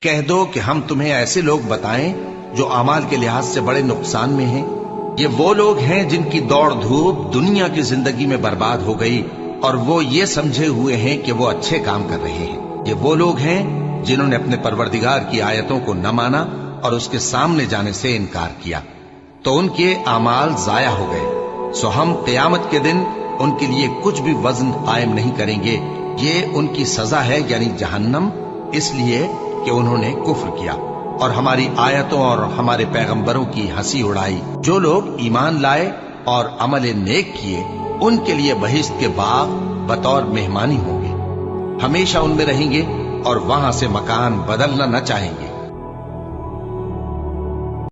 कह दो कि हम तुम्हें ऐसे लोग बताएं जो अमाल के लिहाज से बड़े नुकसान में हैं। ये वो लोग हैं जिनकी दौड़ धूप दुनिया की जिंदगी में बर्बाद हो गई और वो ये समझे हुए हैं कि वो अच्छे काम कर रहे हैं। ये वो लोग हैं जिन्होंने अपने परवरदिगार की आयतों को न माना और उसके सामने जाने से इनकार किया, तो उनके अमाल जाया हो गए। सो हम क़यामत के दिन उनके लिए कुछ भी वजन कायम नहीं करेंगे। ये उनकी सजा है यानी जहन्नम, इसलिए कि उन्होंने कुफ्र किया और हमारी आयतों और हमारे पैगंबरों की हंसी उड़ाई। जो लोग ईमान लाए और अमल नेक किए उनके लिए बहिश्त के बाग बतौर मेहमानी होंगे, हमेशा उनमें रहेंगे और वहां से मकान बदलना न चाहेंगे।